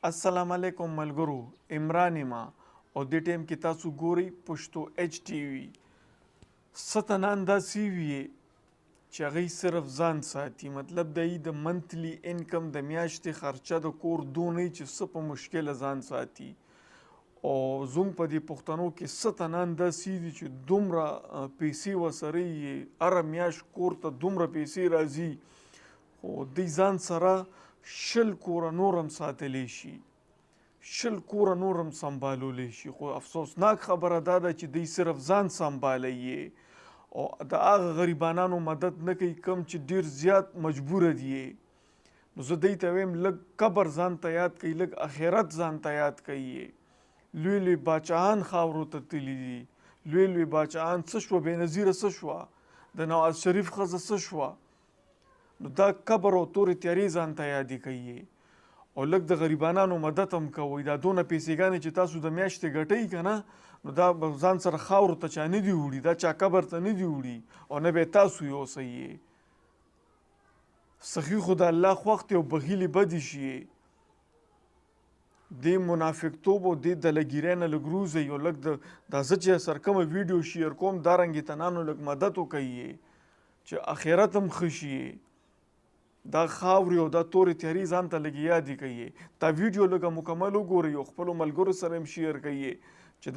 السلام علیکم ملګرو، عمران ما او دې ټیم کې تاسو ګورئ پښتو ایچ ټي وي. ستنان داسې وي چې هغوی صرف ځان ساتي، مطلب د د منتلی انکم د میاشتې خرچه د کور دونه چې څه په مشکله ځان ساتي. او زموږ په دې پښتنو کې ستنان داسې دي چې دومره پیسې ورسره یي، هره میاشت کور ته دومره پیسې راځي خو دوی ځان سره 20 کوره نور هم ساتلی شي، 20 کوره نور هم سنبالولی شي. خو افسوسناک خبره دا ده چې دوی صرف ځان سنبالی او د هغه غریبانانو مدد نه کوي کوم چې ډیر زیات مجبوره دي. نو زه دوی ته وایم لږ قبر ځان ته یاد کوي، لږ آخرت ځان ته یاد کوي. لوی لوی باچاهان خاورو ته تللي دي، لوی لوی باچاهان څه شوه، بېنظیره څه شوه، د نواز شریف ښځه څه شوه. نو دا قبر او تورې تیارې ځان ته یادې کوي او لږ د غریبانانو مدد هم کوئ. دا دونه پیسېګانې چې تاسو د میاشتې ګټئ که نه، نو دا به ځان سره خاورو ته چا نه دي وړي، دا چا قبر ته نه دي وړي او نه به یې تاسو یوسئ. سخي خو د الله خوښ دی او بخیلې بدې شي. دې منافقتوب او دې دلګیرۍ نه لږ روزئ او لږ دا زه چې سر کومه ویډیو شیر کوم دارنګې تنانو لږ مدد وکئ چې آخرت هم ښه شي. دا خاورې او دا تورې تیارې ځان ته لږ یادې کوي. دا ویډیو لږه مکمل وګورئ او خپلو ملګرو سره هم شیر کوي چې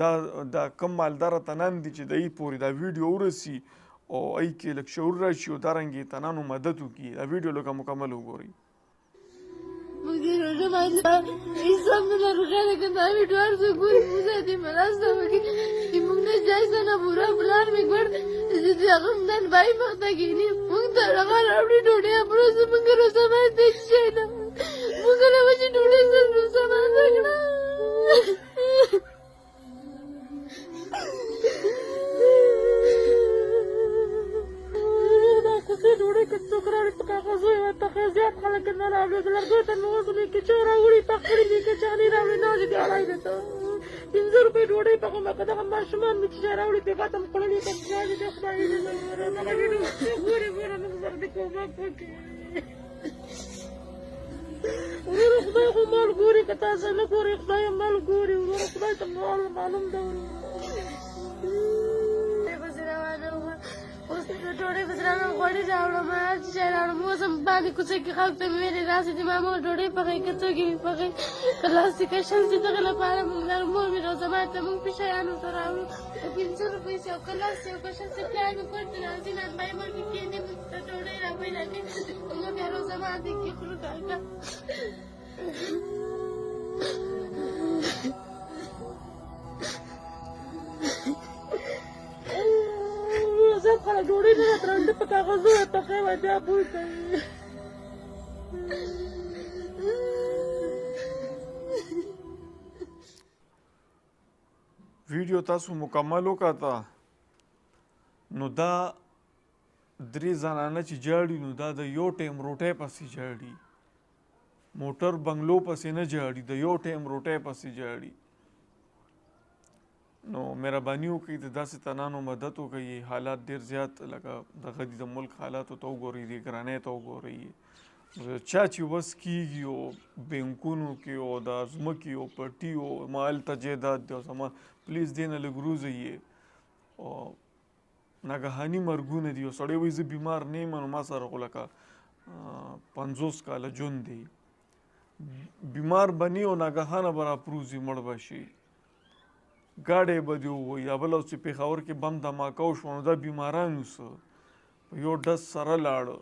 دا کم مالداره تنان دي چې د هغوی پورې دا ویډیو ورسي او هغوی کې لږ شعور راشي او دارنګې تنانو مدد وکړي. دا ویډیو لږه مکمل وګورئ. موږ د روژه باندې اسلام د ناروغۍ د کندهاري ډوار څه ګوري موږ دې مرسته وکړي چې موږ نه جایزه نه پوره پلان مې ګوړ چې هغه نن بای مخ ته کښېني موږ ته هغه راوړي ډوډۍ همروز زموږ روژه باندې هېڅ شی نه موږ له وجې ډوډۍ سره روژه ماته کړه. ډوډۍ که څوک راوړي په کاغذو یې ورته ښه زیات خلک نه راوړي. د لرګیو ته مې وسو که چا راوړي پخړي دي که چا نه راوړي نه چې ګاړی ده ته 500 روپۍ ډوډۍ پخومه که دغه ماشومان مې چې چا راوړي بېګا ته م خوړلي که چا دې د خدای دې دغه ویډیو ګورې ګوره موږ سره دې کومک وکړي. وروره خدای خو مال ګوري که تاسو نه ګورئ خدای مال ګوري. وروره خدای ته معلوم ده. اوس د ډوډۍ پسې راغلم غوړي راوړم هر څه شی راوړم. اوس هم باندې کوڅه کې خلک ته مې ویلې راسئ چې ماما ډوډۍ پخوئ که څوک یې پخوئ که لاس دې کشل شي دغې لپاره مونږ لرو. مور مې روژه ماته ته مونږ پیشیانو ته راوړو که 500 روپۍ شي او که لاس شي او که شل شي پلار مې کور ته راځي نن بای مور مې کښېني موږ ته ډوډۍ راپیدا کړي موږ بیا روژه ماتې کې خورو کاکا. زیات خلک ډوډۍ نه راته راوړي په کاغذو ورته ښې وای بیا بوی کوي. ویډیو تاسو مکمل وکاته نو دا 3 زنانه چې جاړي نو دا د یو ټیم روټۍ پسې جاړي، موټر بنګلو پسې نه جاړي، د یو ټیم روټۍ پسې جاړي. نو مهرباني وکړئ د داسې تنانو مدد وکړئ. حالات ډېر زیات لکه دغه دي د ملک حالاتو ته وګورئ، د ګرانۍ ته وګورئ. چا چې وس کېږي او بینکونو کې او د ځمکې او پټي او ما هلته جایداد دی او سامان پلیز دې نه لږ روزئ. او ناګهاني مرګونه دي. یو سړی وایي زه بیمار نه یم نو ما سره خو لکه 50 کاله ژوند دی. بیمار به نه او ناګهانه به راپروزي مړ به شي. ګاډی به دې ووایي یا بله اوس چې پېښور کې بم دماکه وشوه نو دا بیمارانو څه په یو ډز سره لاړه.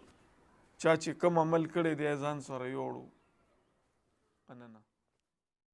چا چې کوم عمل کړی دی ځان سره یوړو. مننه.